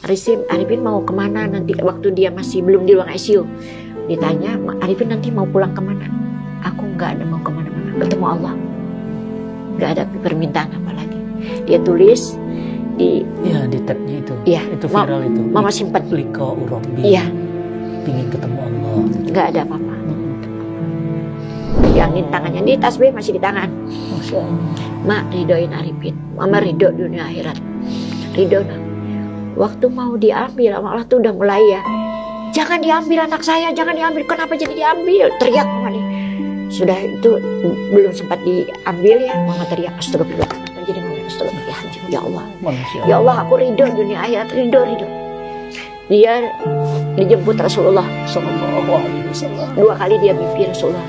Arifin mau kemana nanti waktu dia masih belum di ruang ICU. Ditanya, Arifin nanti mau pulang kemana? Aku nggak ada mau kemana-mana, ketemu Allah. Nggak ada permintaan apa lagi. Dia tulis di tabnya itu. Iya, itu viral itu. Mama simpan. Lika Urabi. Iya. Pingin ketemu Allah. Nggak ada apa-apa. Pegangin tangannya, di tasbih masih di tangan. Masya Allah. Mak, ridoin Arifin. Mama ridho dunia akhirat. Ridho nak. Waktu mau diambil, Allah tuh udah mulai ya. Jangan diambil anak saya, jangan diambil. Kenapa jadi diambil? Teriak mama nih. Sudah itu belum sempat diambil ya, mama teriak astagfirullah. Jadi mama astagfirullahaladzim. Ya Allah, ya Allah, aku ridho dunia akhirat, ridho. Dia dijemput Rasulullah Sallallahu Alaihi Wasallam. 2 kali dia mimpi Rasulullah.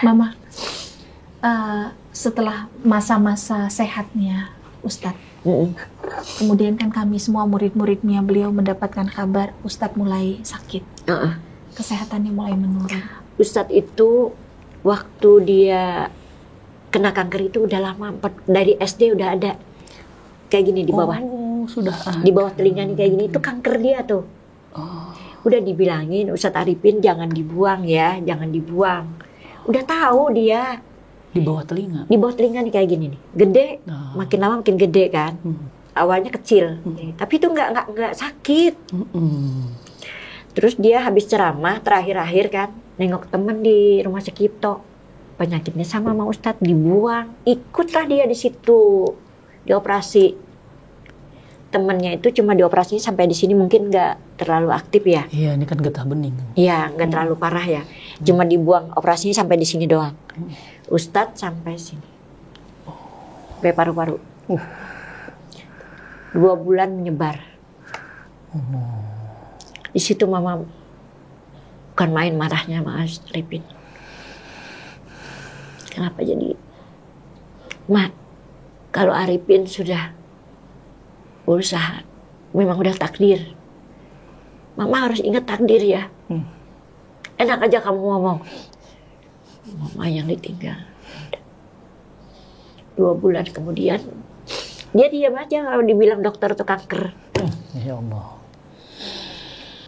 Mama, setelah masa-masa sehatnya Ustadz, kemudian kan kami semua murid-muridnya beliau mendapatkan kabar Ustadz mulai sakit, kesehatannya mulai menurun. Ustadz itu waktu dia kena kanker itu udah lama, dari SD udah ada kayak gini di bawah. Sudah di bawah telinga nih kayak gini, itu kanker dia tuh. Udah dibilangin Ustadz Arifin jangan dibuang ya, jangan dibuang. Udah tahu dia. Di bawah telinga? Di bawah telinga nih kayak gini nih, gede, makin lama makin gede kan. Awalnya kecil, tapi itu nggak sakit. Terus dia habis ceramah terakhir-akhir kan, nengok temen di rumah Sekipto, penyakitnya sama Ustadz, dibuang. Ikutlah dia di situ, dioperasi. Temennya itu cuma dioperasi sampai di sini, mungkin nggak terlalu aktif ya. Iya, ini kan getah bening. Iya, nggak terlalu parah ya. Cuma dibuang, operasinya sampai di sini doang. Ustadz sampai sini, sampai paru-paru. 2 bulan menyebar. Di situ mama bukan main marahnya Mas Arifin. Kenapa jadi? Mak, kalau Arifin sudah berusaha, memang udah takdir. Mama harus ingat takdir ya. Enak aja kamu ngomong. Mama yang ditinggal. 2 bulan kemudian, dia diam aja kalau dibilang dokter itu kanker. Ya Allah.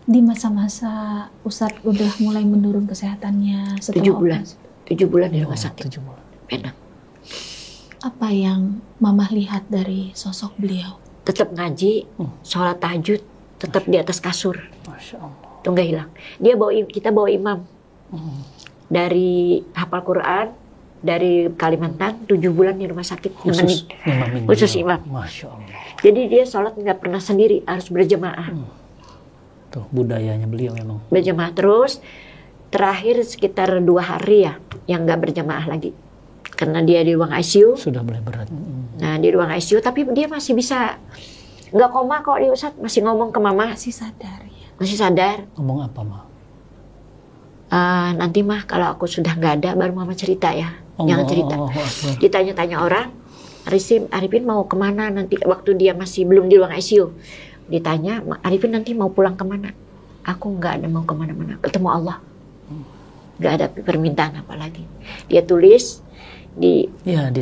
Di masa-masa Ustadz udah mulai menurun kesehatannya setelah 7 bulan. operasi. 7 bulan di rumah sakit. 7 bulan. Enak. Apa yang Mama lihat dari sosok beliau? Tetap ngaji, sholat tahajud, tetap di atas kasur. Masya Allah. Itu nggak hilang. Kita bawa imam. Dari hafal Quran, dari Kalimantan, 7 bulan di rumah sakit. Khusus imam. Masya Allah. Jadi dia sholat nggak pernah sendiri, harus berjamaah. Tuh budayanya beliau memang. Berjamaah terus. Terakhir sekitar 2 hari ya, yang nggak berjamaah lagi. Karena dia di ruang ICU. Sudah mulai berat. Nah di ruang ICU, tapi dia masih bisa, nggak koma kok di Ustadz, masih ngomong ke mama. Masih sadar ya? Masih sadar. Ngomong apa, Ma? Nanti mah kalau aku sudah nggak ada baru mama cerita ya. Jangan cerita. Ditanya-tanya orang, Arifin mau kemana nanti waktu dia masih belum di ruang ICU. Ditanya, Arifin nanti mau pulang kemana? Aku nggak ada mau kemana-mana, ketemu Allah. Nggak ada permintaan apa lagi. Dia tulis di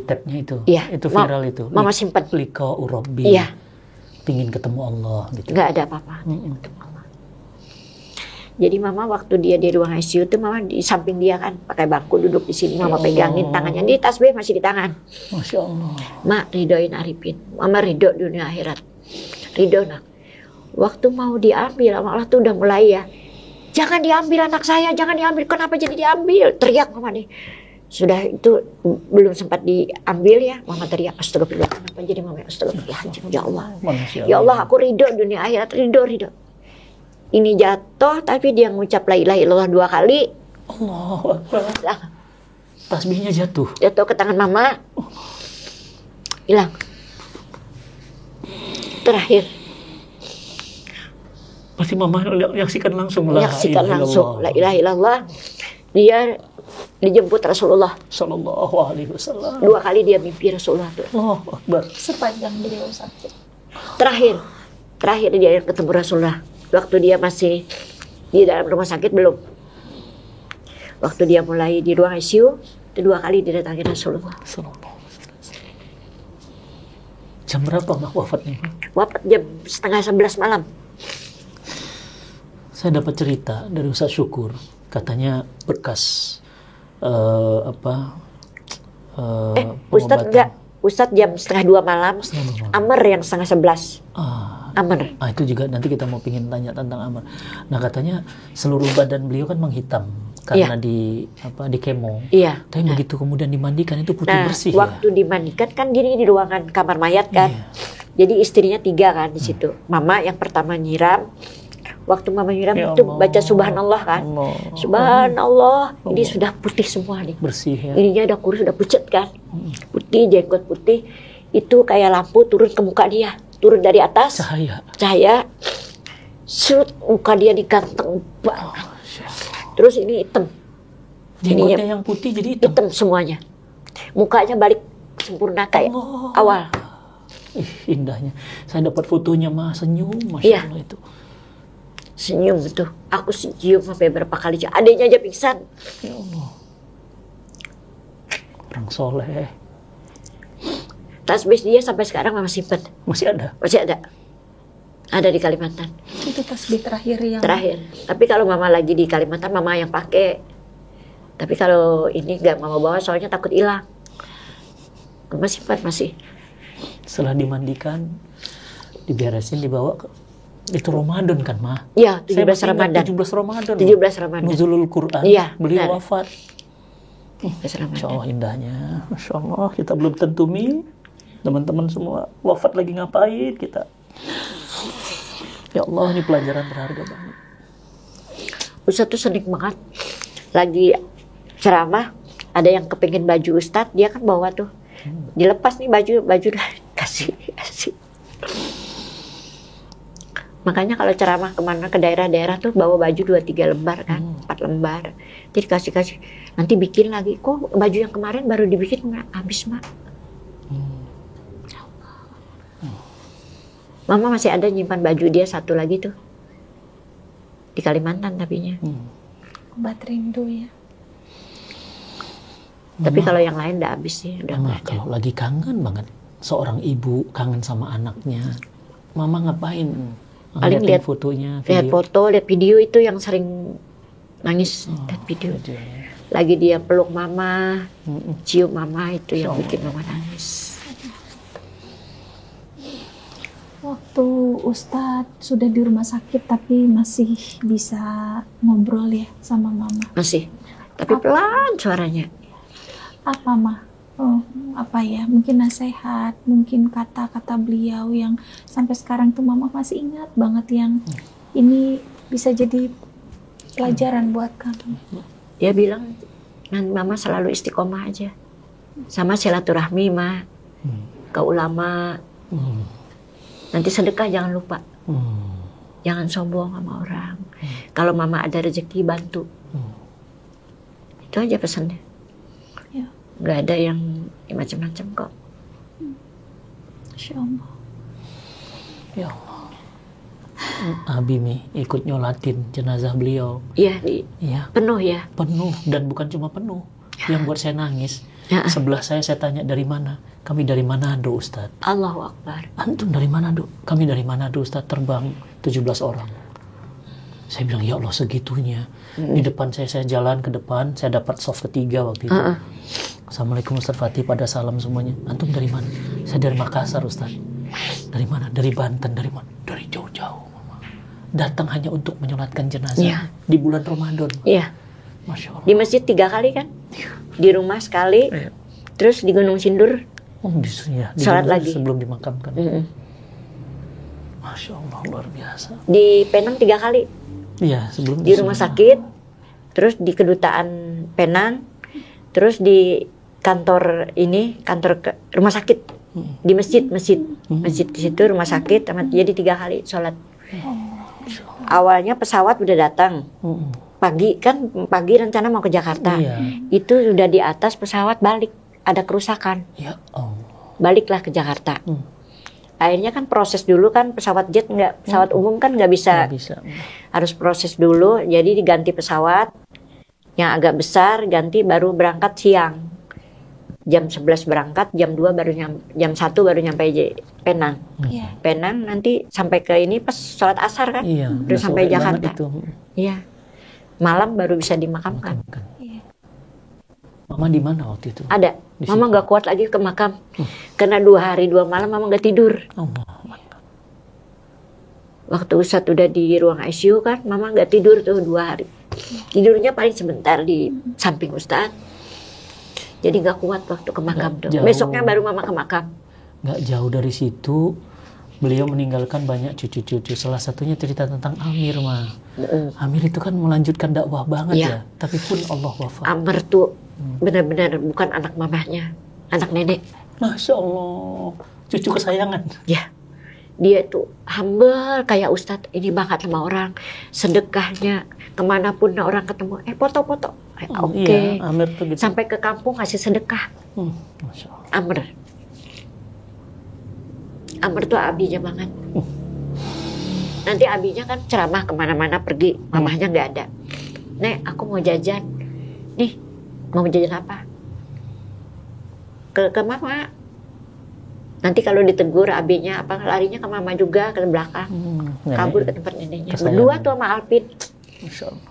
tabnya itu. Iya, itu viral itu. Mama simpan. Lika Urabi. Iya. Pingin ketemu Allah gitu. Nggak ada apa-apa. Ketemu Allah. Jadi mama waktu dia di ruang ICU tuh mama di samping dia kan, pakai bangku duduk di sini, mama pegangin tangannya, di tasbih masih di tangan. Masya Allah. Mak, ridoin Arifin. Mama ridho dunia akhirat. Ridho nak. Waktu mau diambil, Allah tuh udah mulai ya. Jangan diambil anak saya, jangan diambil. Kenapa jadi diambil? Teriak mama nih. Sudah itu belum sempat diambil ya, mama teriak astagfirullah. Kenapa jadi mama astagfirullahaladzim? Ya Allah. Ya Allah, aku ridho dunia akhirat, ridho. Ini jatuh, tapi dia mengucap la ilaha illallah 2 kali. Allahu Akbar. Tasbihnya jatuh. Jatuh ke tangan mama. Hilang. Terakhir. Pasti mama menyaksikan langsung. Menyaksikan langsung. La ilaha illallah. Dia dijemput Rasulullah Sallallahu Alaihi Wasallam. 2 kali dia mimpi Rasulullah tuh. Allahu Akbar. Sepanjang beliau sakit. Terakhir dia ketemu Rasulullah. Waktu dia masih di dalam rumah sakit belum. Waktu dia mulai di ruang ICU, itu 2 kali didatangi Rasulullah. Jam berapa Mah wafatnya? Wafat jam 10:30 malam. Saya dapat cerita dari Ustaz Syukur, katanya bekas Ustadz enggak. Ustadz jam 10:30 malam. Amr yang 10:30. Amr. Itu juga nanti kita mau pingin tanya tentang Amr. Nah katanya seluruh badan beliau kan menghitam karena di kemo. Iya. Tapi begitu kemudian dimandikan itu putih bersih. Waktu dimandikan kan gini di ruangan kamar mayat kan. Iya. Jadi istrinya 3 kan di situ. Mama yang pertama nyiram. Waktu mama nyiram Ya itu Allah. baca subhanallah kan. Allah. Subhanallah. Ini Allah. sudah putih semua nih. Bersih ya. Ininya udah kurus, udah pucet kan. Putih, jenggot putih. Itu kayak lampu turun ke muka dia. Turun dari atas. Cahaya. Shoot, muka dia diganteng banget. Terus ini hitam. Jenggotnya yang putih jadi hitam. Hitam semuanya. Mukanya balik sempurna kayak awal. Indahnya. Saya dapat fotonya Mah senyum, Masya Iya. Allah itu. Senyum tuh. Aku cium sampai berapa kali. Adanya aja pingsan. Ya Allah. Orang soleh. Tasbih dia sampai sekarang masih simpen. Masih ada? Masih ada. Ada di Kalimantan. Itu tasbih terakhir yang Terakhir. Tapi kalau mama lagi di Kalimantan, mama yang pakai. Tapi kalau ini nggak mama bawa soalnya takut hilang. Masih simpan, masih. Setelah dimandikan, diberesin, dibawa ke... Itu Ramadan kan, Mah? Iya, Saya 17 masih ingat Ramadan. 17 Ramadan. 17 Ramadan. Nuzulul Quran. Iya, Beliau benar. wafat. 17 Ramadan. Masya Allah indahnya. Masya Allah, kita belum tentu teman-teman semua wafat lagi ngapain kita. Ya Allah, ini pelajaran berharga banget. Ustadz tuh seneng banget. Lagi ceramah, ada yang kepengen baju Ustadz, dia kan bawa tuh. Dilepas nih baju dah kasih. Makanya kalau ceramah kemana ke daerah-daerah tuh bawa baju 2-3 lembar kan, 4 lembar. Jadi kasih. Nanti bikin lagi. Kok baju yang kemarin baru dibikin habis, Mak? Mama masih ada nyimpan baju dia satu lagi tuh. Di Kalimantan tapinya. obat rindu ya. Tapi kalau yang lain udah habis sih, udah Mama nggak ada. kalau lagi kangen banget, seorang ibu kangen sama anaknya, Mama ngapain? Paling Ngeliatin lihat fotonya, Lihat video. foto, lihat video itu yang sering nangis. Lihat video. Lagi dia peluk mama, cium mama, itu yang bikin mama nangis. Waktu Ustadz sudah di rumah sakit tapi masih bisa ngobrol ya sama mama. Masih, tapi pelan suaranya. Apa mah? Oh, apa ya? Mungkin nasihat, mungkin kata-kata beliau yang sampai sekarang tuh mama masih ingat banget, yang ini bisa jadi pelajaran buat kamu. Dia bilang, mama selalu istiqomah aja. Sama silaturahmi, Ma. Ke ulama. Nanti sedekah jangan lupa. Jangan sombong sama orang. Kalau mama ada rezeki, bantu. Itu aja pesannya. Ya. Nggak ada yang macam-macam kok. Insya Allah. Ya Allah. Abi nih ikut nyolatin jenazah beliau. Iya, Iya, penuh ya. penuh, dan bukan cuma penuh. Yang buat saya nangis, Ya. sebelah saya tanya dari mana? Kami dari Manado, Ustadz. Allahu Akbar. Antum dari Manado? Kami dari Manado, Ustadz, terbang 17 orang. Saya bilang, ya Allah segitunya. Di depan saya jalan ke depan, saya dapat soft ketiga waktu itu. Assalamualaikum Ustadz Fatih, pada salam semuanya. Antum dari mana? Saya dari Makassar, Ustadz. Dari mana? Dari Banten. Dari mana? Dari jauh-jauh, Mama. Datang hanya untuk menyolatkan jenazah. Iya. Di bulan Ramadan. Iya. Masya Allah. Di masjid 3 kali kan? Di rumah sekali. Iya. Terus di Gunung Sindur. Oh, ya, Sholat lagi. sebelum dimakamkan. Masya Allah, luar biasa. Di Penang 3 kali. Iya, sebelum Di rumah sakit. Terus di kedutaan Penang. Terus di kantor ini, rumah sakit. Di masjid. Masjid di situ, rumah sakit. Jadi 3 kali sholat. Awalnya pesawat udah datang. Pagi rencana mau ke Jakarta. Iya. Itu sudah di atas pesawat balik. Ada kerusakan. Ya Allah. Baliklah ke Jakarta. Akhirnya kan proses dulu kan, pesawat jet pesawat umum kan nggak bisa. Nggak bisa. Harus proses dulu, jadi diganti pesawat yang agak besar, ganti baru berangkat siang. jam 11 berangkat, jam 2 baru jam 1 baru nyampe Penang. Iya. Penang nanti sampai ke ini pas sholat asar kan, Iya, udah sampai sore banget Jakarta. itu. Iya, malam baru bisa dimakamkan. Makamkan. Iya. Mama di mana waktu itu? Ada, Di mama situ. nggak kuat lagi ke makam, karena 2 hari 2 malam mama nggak tidur. Allah. Waktu Ustadz udah di ruang ICU kan, mama nggak tidur tuh 2 hari. Tidurnya paling sebentar di samping Ustadz. Jadi nggak kuat waktu ke makam tuh. Jauh. Besoknya baru mama ke makam. Nggak jauh dari situ, beliau meninggalkan banyak cucu-cucu. Salah satunya cerita tentang Amir, Ma. Amir itu kan melanjutkan dakwah banget Iya. ya. Tapi pun Allah wafat. Amr tuh benar-benar bukan anak mamahnya, anak nenek. Masya Allah. Cucu kesayangan. Ya, dia tuh humble kayak Ustadz. Ini banget sama orang. Sedekahnya kemanapun orang ketemu, foto-foto. Oke. Iya, Amir tuh gitu. Sampai ke kampung kasih sedekah. Masya Allah. Amr. Amr tuh abinya banget. Nanti abinya kan ceramah kemana-mana pergi, mamahnya nggak ada. Nek, aku mau jajan. Nih, mau jajan apa? Ke mama. Nanti kalau ditegur abinya apa larinya ke mama juga ke belakang. Nenek. Kabur ke tempat neneknya. Kesayangan. Berdua tuh sama Alpin. Masya Allah.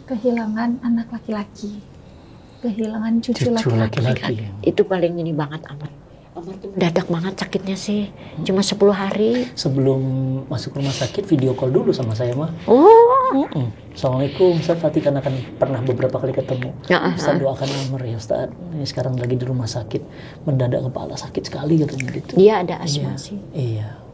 Kehilangan anak laki-laki, kehilangan cucu Cucu laki-laki. laki-laki. Itu paling ini banget Amr. Amr tuh mendadak banget sakitnya sih. Cuma 10 hari. Sebelum masuk rumah sakit, video call dulu sama saya, mah. Oh. Assalamualaikum, Ustaz Fatih, kan akan pernah beberapa kali ketemu. Ya, Ustaz doakan Amr ya Ustaz. Ini sekarang lagi di rumah sakit, mendadak kepala sakit sekali katanya gitu. Dia ada asma sih. Iya.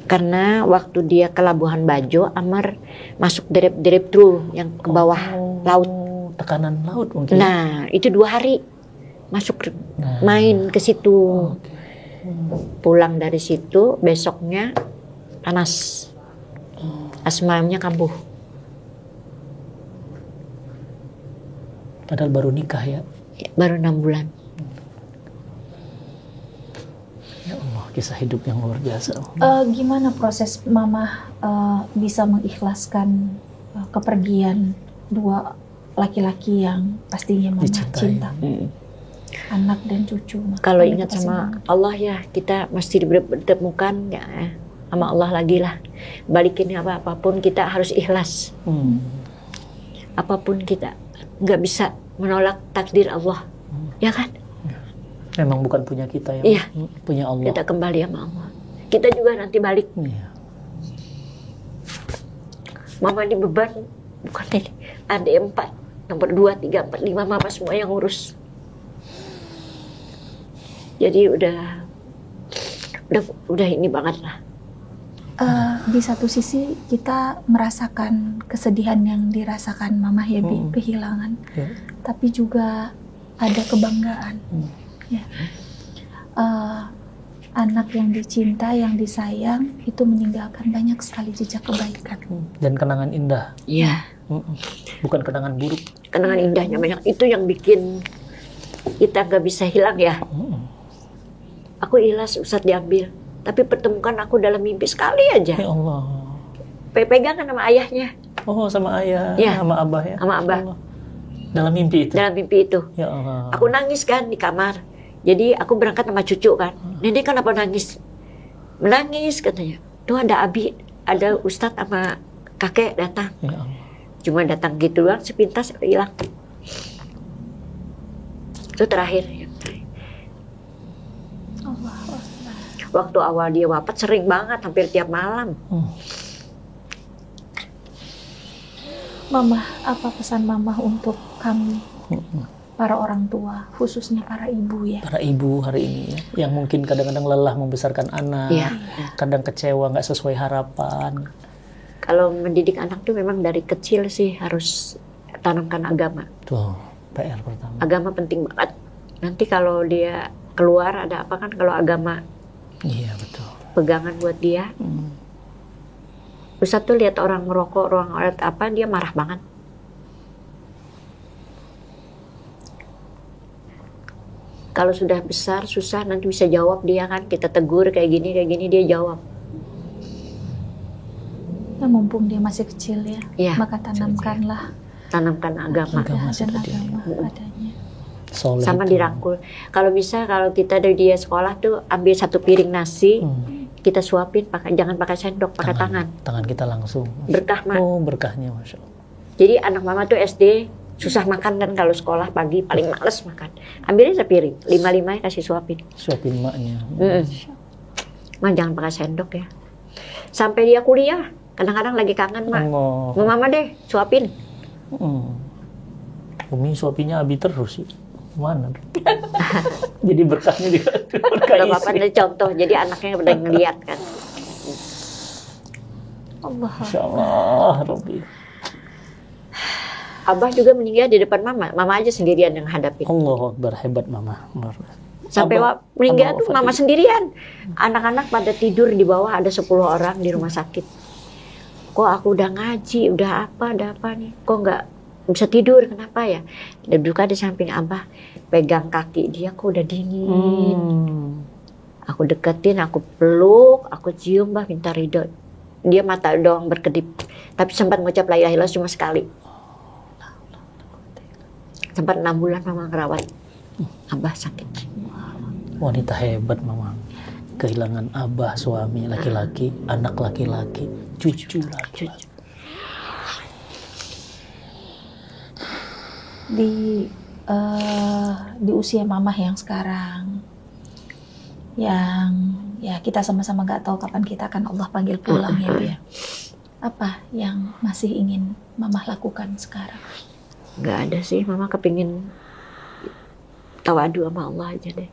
Karena waktu dia ke Labuhan Bajo, Amr masuk derep through yang ke bawah laut. Tekanan laut mungkin. Nah, itu 2 hari masuk Nah. main ke situ. Oke. Pulang dari situ, besoknya panas. Asmanya kambuh. Padahal baru nikah ya. Baru 6 bulan. Ya Allah, kisah hidup yang luar biasa. Gimana proses mama bisa mengikhlaskan kepergian 2 laki-laki yang pastinya mama Dicintai. cinta, anak dan cucu? Kalau Ada ingat pasti sama mama. Allah ya, kita mesti ditemukan ya, sama Allah lagi lah. Balikin apapun kita harus ikhlas. Apapun kita nggak bisa menolak takdir Allah, ya kan? Memang bukan punya kita ya. Iya. Punya Allah. Kita kembali sama Allah. Kita juga nanti balik. Iya. Mama di beban bukan ini. Ada 4, nomor 2, 3, 4, 5 mama semua yang ngurus. Jadi udah ini banget lah. Di satu sisi kita merasakan kesedihan yang dirasakan mama ya, Bi, kehilangan. Ya. Tapi juga ada kebanggaan. Ya. Anak yang dicinta, yang disayang, itu meninggalkan banyak sekali jejak kebaikan. Dan kenangan indah. Iya. Bukan kenangan buruk. Kenangan indahnya banyak. Itu yang bikin kita nggak bisa hilang ya. Aku ikhlas Ustadz diambil. Tapi pertemukan aku dalam mimpi sekali aja. Ya Allah. Pegangan sama ayahnya. Oh, sama ayah, Ya. sama abah ya. Sama abah. Allah. Dalam mimpi itu. Dalam mimpi itu. Ya Allah. Aku nangis kan di kamar. Jadi aku berangkat sama cucu kan. Nenek kenapa nangis? Menangis katanya. Tuh ada Abi, ada Ustadz sama kakek datang. Ya Allah. Cuma datang gitu doang, sepintas hilang. Itu terakhir. Allah. Waktu awal dia wafat sering banget, hampir tiap malam. Mama, apa pesan mama untuk kami, para orang tua, khususnya para ibu ya? Para ibu hari ini ya, yang mungkin kadang-kadang lelah membesarkan anak, Iya. kadang kecewa nggak sesuai harapan. Kalau mendidik anak tuh memang dari kecil sih harus tanamkan agama. Tuh, PR pertama. Agama penting banget. Nanti kalau dia keluar ada apa kan kalau agama Iya betul. pegangan buat dia. Ustadz tuh lihat orang merokok, orang apa dia marah banget. Kalau sudah besar susah nanti bisa jawab dia kan, kita tegur kayak gini dia jawab. Ya, mumpung dia masih kecil ya, Iya. maka tanamkanlah tanamkan agama. masih dan ada dia. agama adanya. Soleh Sama itu. dirangkul. Kalau bisa, kalau kita dari dia sekolah tuh ambil 1 piring nasi, kita suapin, jangan pakai sendok, pakai tangan. Tangan kita langsung. Berkah, Mak. Oh, berkahnya, Masya Allah. Jadi anak mama tuh SD susah makan kan, kalau sekolah pagi paling males makan. Ambilin sepiring, 5-5 kasih suapin. Suapin maknya. Ma jangan pakai sendok ya. Sampai dia kuliah, kadang-kadang lagi kangen, Mak. Allah. Mau mama deh, suapin. Umi suapinya Abi terus sih. Mana? Jadi berkahnya juga. Berkah Gak apa-apa, istri. ada contoh. Jadi anaknya udah ngeliat kan. Allah. Masya Allah, Rabbi. Abah juga meninggal di depan mama. Mama aja sendirian yang hadapin. Allah Akbar, hebat Mama. Sampai meninggal tuh mama sendirian. Anak-anak pada tidur di bawah, ada 10 orang di rumah sakit. Kok aku udah ngaji, udah apa nih. Kok nggak bisa tidur, kenapa ya? Duduk di samping Abah, pegang kaki dia, kok udah dingin. Aku deketin, aku peluk, aku cium, Bah, minta ridho. Dia mata doang berkedip. Tapi sempat ngucap la ilaha illallah cuma sekali. Sempat 6 bulan mama ngerawat Abah sakit. Wanita hebat Mama. Kehilangan abah, suami laki-laki, anak laki-laki, cucu laki-laki. Di usia mamah yang sekarang, yang ya kita sama-sama nggak tahu kapan kita akan Allah panggil pulang ya Bu ya. Apa yang masih ingin mamah lakukan sekarang? Nggak ada sih, mama kepingin tawadu sama Allah aja deh.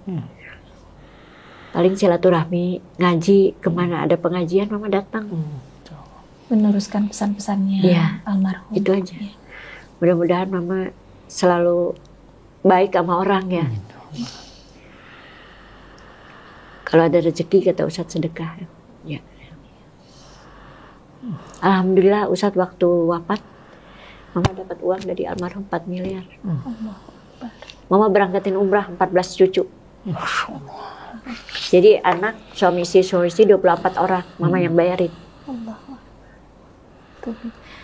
Paling silaturahmi, ngaji, kemana ada pengajian mama datang. Meneruskan pesan-pesannya Iya, almarhum. itu aja. Ya. Mudah-mudahan mama selalu baik sama orang ya. Kalau ada rezeki kata Ustadz sedekah. Ya. Alhamdulillah Ustadz waktu wafat mama dapat uang dari almarhum 4 miliar. Mama berangkatin umrah 14 cucu. Jadi anak, suami istri 24 orang, mama yang bayarin. Allah. Tuh,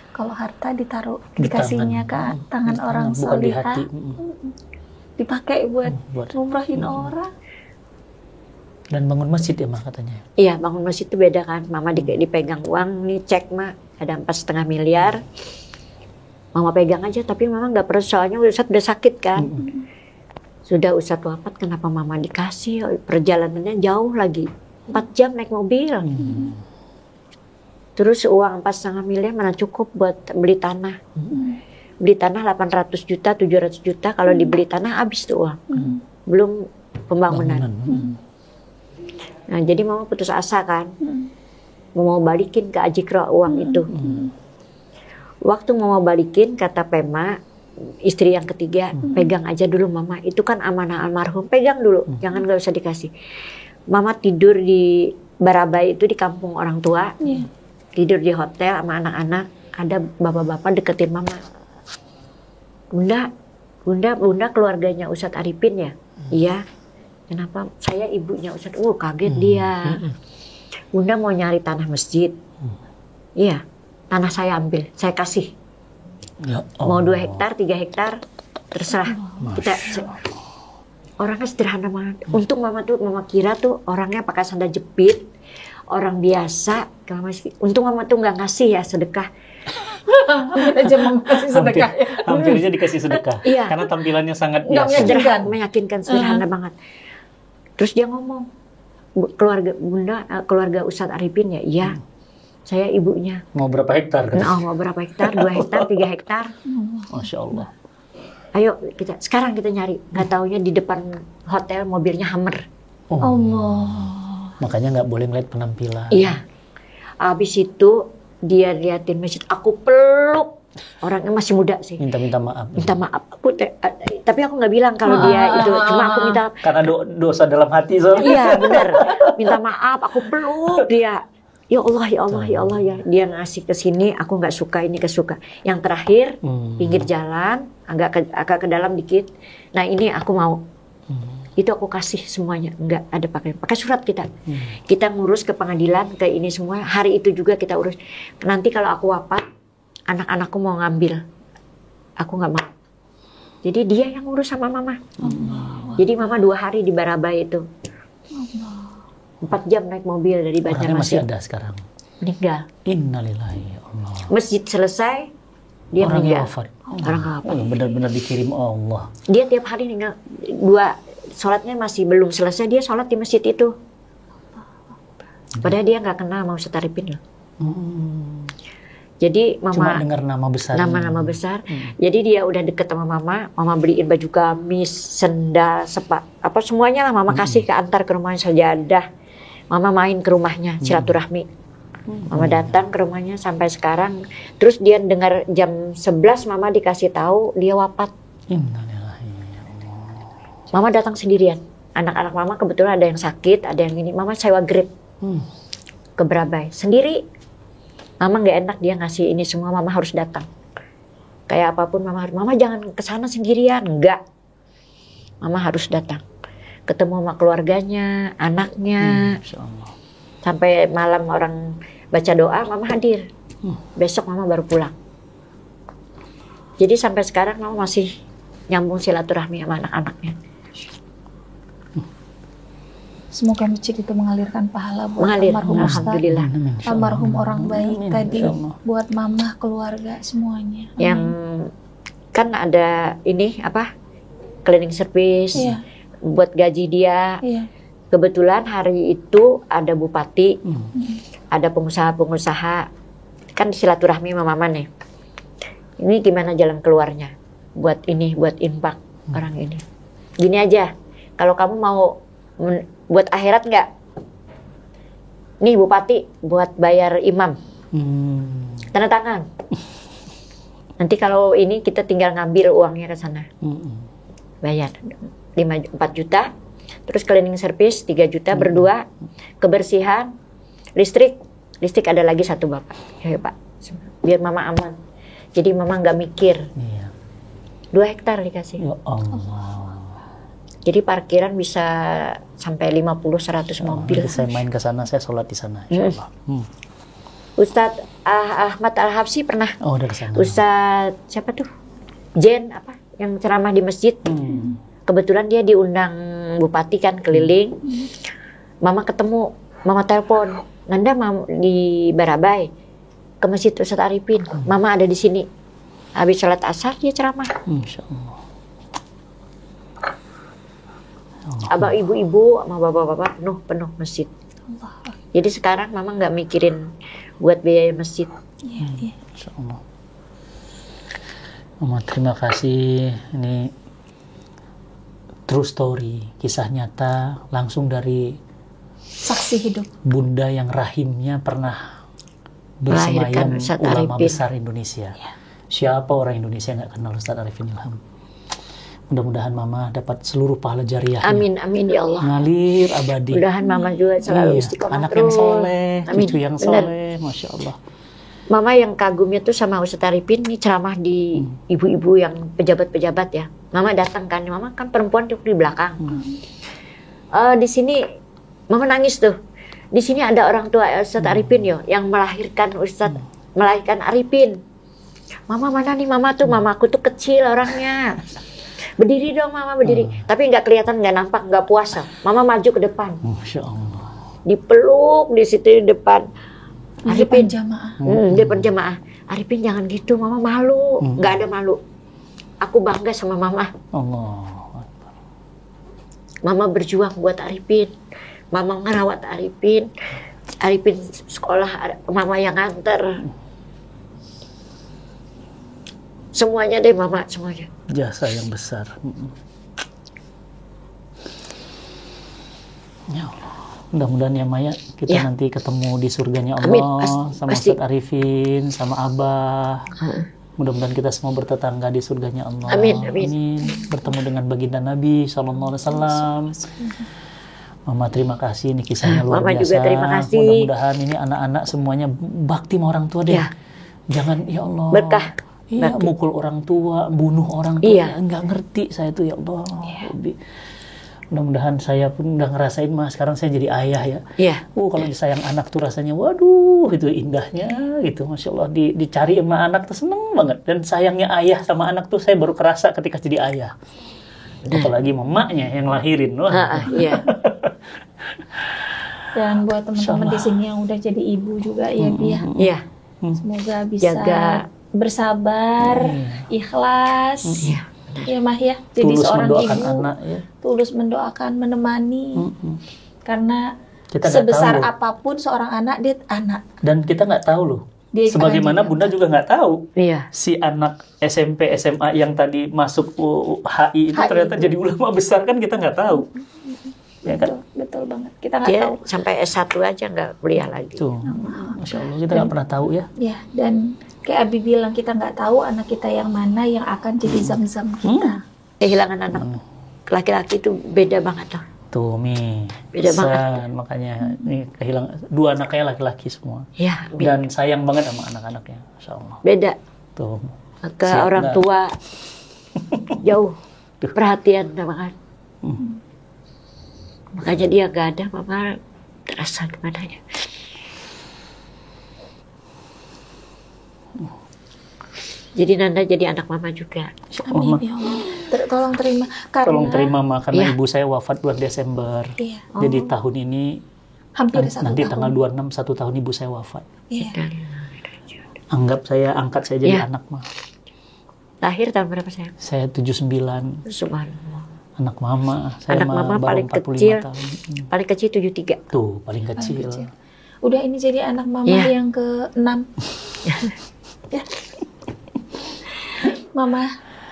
kalau harta ditaruh, Di dikasihnya tangan. ke tangan orang Bukan di solihah, hati. dipakai buat Buat ngumrahin orang. dan bangun masjid ya Mah katanya. Iya, bangun masjid itu beda kan. Mama dipegang uang, nih cek mah ada 4,5 miliar. Mama pegang aja, tapi mama nggak perlu, soalnya Ustadz udah sakit kan. Sudah Ustadz wafat, kenapa mama dikasih? Perjalanannya jauh lagi, 4 jam naik mobil. Terus uang 4,5 miliar mana cukup buat beli tanah. Beli tanah 800 juta, 700 juta, kalau dibeli tanah habis tuh uang. Belum pembangunan. Nah jadi mama putus asa kan, mau balikin ke Ajikro uang itu. Waktu mau balikin kata Pema, istri yang ketiga, pegang aja dulu mama, itu kan amanah almarhum, pegang dulu, jangan nggak usah dikasih. Mama tidur di Barabai itu di kampung orang tua, tidur di hotel sama anak-anak, ada bapak-bapak deketin mama. Bunda keluarganya Ustadz Arifin ya? Iya. Kenapa? Saya ibunya Ustadz. Kaget dia. Bunda mau nyari tanah masjid. Iya. Tanah saya ambil, saya kasih. Ya Mau 2 hektar, 3 hektar, terserah. Kita orangnya sederhana banget. Untung mama kira tuh orangnya pakai sandal jepit, orang biasa. Untung mama tuh nggak ngasih ya sedekah. aja mau kasih sedekah. Hampir aja dikasih sedekah. Iya. Karena tampilannya sangat Nggak biasa. Sederhana, meyakinkan, sederhana banget. Terus dia ngomong, keluarga Ustadz Arifin ya, iya. Saya ibunya. Mau berapa hektar? Mau berapa hektar? 2 hektar, 3 hektar. Masya Allah. Ayo sekarang kita nyari. Nggak taunya di depan hotel mobilnya Hummer. Allah. Makanya nggak boleh ngeliat penampilan. Iya. Abis itu dia liatin masjid. Aku peluk. Orangnya masih muda sih. Minta maaf. Minta maaf. Tapi aku nggak bilang kalau dia itu. Cuma aku minta. Karena dosa dalam hati soalnya. Iya benar. Minta maaf. Aku peluk dia. Ya Allah, ya Allah, ya Allah ya. Dia ngasih ke sini, aku nggak suka, ini kesuka. Yang terakhir, pinggir jalan, agak ke dalam dikit. Nah ini aku mau. Itu aku kasih semuanya, nggak ada pakai surat kita. Kita ngurus ke pengadilan, ke ini semua. Hari itu juga kita urus. Nanti kalau aku wafat, anak-anakku mau ngambil aku nggak mau. Jadi dia yang ngurus sama mama. Jadi mama 2 hari di Barabai itu. 4 jam naik mobil dari Orangnya masih Banjarmasin. ada sekarang. Meninggal. Innalillahi ya Allah. Masjid selesai, dia Orangnya meninggal. wafat. Orang wafat. Benar-benar dikirim Allah. Dia tiap hari ninggal. 2 sholatnya masih belum selesai, dia sholat di masjid itu. Padahal dia nggak kenal mau Ustadz Arifin loh. Jadi Cuma mama dengar nama besar. nama-nama besar. Jadi dia udah deket sama mama beliin baju gamis, sendal, apa semuanya lah mama kasih antar ke rumahnya, sajadah. Mama main ke rumahnya, silaturahmi. Mama datang ke rumahnya sampai sekarang. Terus dia dengar jam 11 mama dikasih tahu dia wafat. Innalillahi ya Allah. Mama datang sendirian. Anak-anak mama kebetulan ada yang sakit, ada yang ini. Mama sewa Grab ke Barabai sendiri. Mama nggak enak dia ngasih ini semua, mama harus datang. Kayak apapun mama jangan kesana sendirian, enggak. Mama harus datang. Ketemu sama keluarganya, anaknya. Insyaallah. Sampai malam orang baca doa, mama hadir. Besok mama baru pulang. Jadi sampai sekarang mama masih nyambung silaturahmi sama anak-anaknya. Semoga masjid itu mengalirkan pahala buat Mengalir, almarhum Ustadz, alhamdulillah. almarhum orang baik Amin, tadi, insyaallah. buat mama, keluarga, semuanya. Amin. Yang kan ada ini apa? Cleaning service. Iya. Buat gaji dia. Iya. Kebetulan hari itu ada bupati, ada pengusaha-pengusaha, kan silaturahmi sama mama nih. Ini gimana jalan keluarnya? Buat ini, buat infak orang ini. Gini aja, kalau kamu mau buat akhirat nggak? Nih bupati, buat bayar imam. Tanda tangan. Nanti kalau ini kita tinggal ngambil uangnya ke sana. Bayar 4 juta. Terus cleaning service 3 juta berdua, kebersihan, listrik ada lagi 1 bapak, ya Pak, biar mama aman. Jadi mama nggak mikir. Iya. 2 hektar dikasih. Ya Allah. Jadi parkiran bisa sampai 50-100 mobil. Nanti saya main ke sana, saya sholat di sana, insyaallah. Ustadz Ahmad Al-Habsyi pernah. Oh, udah ke sana. Ustadz siapa tuh? Jen apa? Yang ceramah di masjid. Kebetulan dia diundang bupati kan keliling. Mama ketemu, mama telepon. Nanda mau di Barabai ke masjid Ustadz Arifin. Mama ada di sini. Habis sholat asar dia ceramah. Insyaallah. Abang ibu-ibu sama bapak-bapak penuh masjid. Allah. Jadi sekarang mama nggak mikirin buat biaya masjid. Iya, iya. Insyaallah. Mama terima kasih, ini true story, kisah nyata langsung dari Saksi hidup. bunda yang rahimnya pernah Melahirkan bersemayam Ustadz ulama Arifin. besar Indonesia. Siapa orang Indonesia nggak kenal Ustadz Arifin Ilham? Mudah-mudahan mama dapat seluruh pahala jariah. Amin, amin ya Allah. Ngalir abadi. Mudahan mama juga selalu Iya, istiqomah anak terus. yang soleh, Amin. cucu yang Benar. soleh, masya Allah. Mama yang kagumnya tuh sama Ustadz Arifin nih ceramah di ibu-ibu yang pejabat-pejabat ya. Mama datang kan, mama kan perempuan tuh di belakang. Di sini mama nangis tuh. Di sini ada orang tua Ustadz Arifin yo yang melahirkan melahirkan Arifin. Mama mana nih mama tuh? Mamaku tuh kecil orangnya. Berdiri dong mama berdiri. Tapi nggak kelihatan, nggak nampak, nggak puasa. Mama maju ke depan. Masya Allah. Dipeluk di situ di depan. Di depan Arifin jamaah. di depan jemaah. Arifin jangan gitu, mama malu. Nggak ada malu. Aku bangga sama mama. Allah. Mama berjuang buat Arifin. Mama ngerawat Arifin. Arifin sekolah, mama yang nganter. Semuanya deh mama, semuanya. Jasa yang besar. Ya Allah. Mudah-mudahan ya Maya, kita Ya. nanti ketemu di surganya Amin, Allah sama pasti. Ustadz Arifin, sama Abah. Mudah-mudahan kita semua bertetangga di surganya Allah. Amin, amin. Bertemu dengan baginda Nabi SAW. Mama terima kasih, ini kisahnya luar Mama biasa. juga terima kasih. Mudah-mudahan ini anak-anak semuanya bakti sama orang tua deh. Ya. Jangan ya Allah. Berkah. Iya, Bakti. mukul orang tua, bunuh orang tua, Iya. nggak ngerti saya tuh ya Allah. Mudah-mudahan saya pun udah ngerasain Mas, sekarang saya jadi ayah ya. Iya. Kalau disayang anak tuh rasanya, waduh, itu indahnya gitu, Masya Allah. Dicari sama anak tuh seneng banget. Dan sayangnya ayah sama anak tuh saya baru kerasa ketika jadi ayah. Apalagi mamanya yang lahirin. Wah. Iya. Dan buat teman-teman di sini yang udah jadi ibu juga ya Bi ya. Iya. Semoga bisa Jaga. bersabar, ikhlas. Iya. Ya Mah ya, jadi Tulus seorang mendoakan ibu anak ya. tulus mendoakan, menemani. Karena Kita nggak sebesar tahu. apapun seorang anak, dia anak. Dan kita nggak tahu loh. Dia Sebagaimana akan Bunda juga nggak tahu. Iya. Si anak SMP, SMA yang tadi masuk HI itu HI. ternyata jadi ulama besar kan kita nggak tahu. Ya kan? Betul banget. Kita nggak Dia tahu. sampai S1 aja nggak kuliah lagi. Tuh, Masya Allah kita nggak pernah tahu ya. Ya, dan kayak Abi bilang, kita nggak tahu anak kita yang mana yang akan jadi zam-zam kita. Kehilangan anak laki-laki itu beda banget loh. Tuh, Mi. Beda Pesan, makanya ini kehilangan dua anaknya laki-laki semua. Ya, Dan sayang banget sama anak-anaknya, Masya Allah. beda. Tuh. Ke Siap orang nggak? tua jauh perhatian sama kan. Makanya dia gak ada, mama terasa gimana ya. Jadi Nanda jadi anak mama juga. Amin ya Allah. Tolong terima. Karena Tolong terima Ma, karena Iya. ibu saya wafat bulan Desember. Iya, Jadi tahun ini hampir 1 nanti tahun. tanggal 26 1 tahun ibu saya wafat. Iya. Angkat saya jadi Iya. anak Ma. Lahir tahun berapa saya? Saya 79, Subhanallah. anak mama. Saya Anak mama baru paling 45 kecil. tahun. Paling kecil 73. Tuh, paling kecil. kecil. Udah ini jadi anak mama Iya. yang ke-6. Ya. Mama,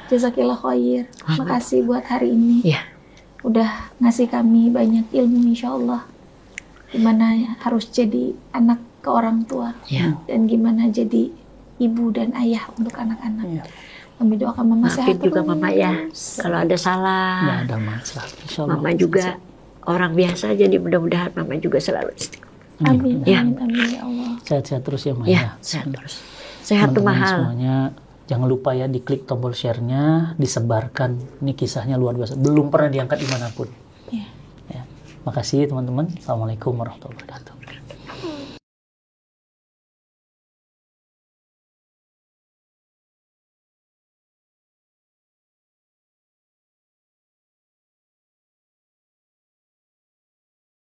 jazakillah khair. Makasih buat hari ini. Iya. Udah ngasih kami banyak ilmu insya Allah. Gimana harus jadi anak ke orang tua. Iya. Dan gimana jadi ibu dan ayah untuk anak-anak. Iya. Kami doakan mama sehat Maafin juga terus. mama ya. Kalau ada Nggak salah. ada masalah. Insya Allah. Mama juga orang biasa, jadi mudah-mudahan mama juga selalu istiqomah. Amin, Ya. amin, amin ya Allah. Sehat-sehat terus ya Ma. Ya, sehat terus. Sehat tuh Teman-teman mahal. semuanya, jangan lupa ya diklik tombol share-nya, disebarkan. Ini kisahnya luar biasa. Belum pernah diangkat dimanapun. Ya. Ya. Makasih teman-teman. Assalamualaikum warahmatullahi wabarakatuh.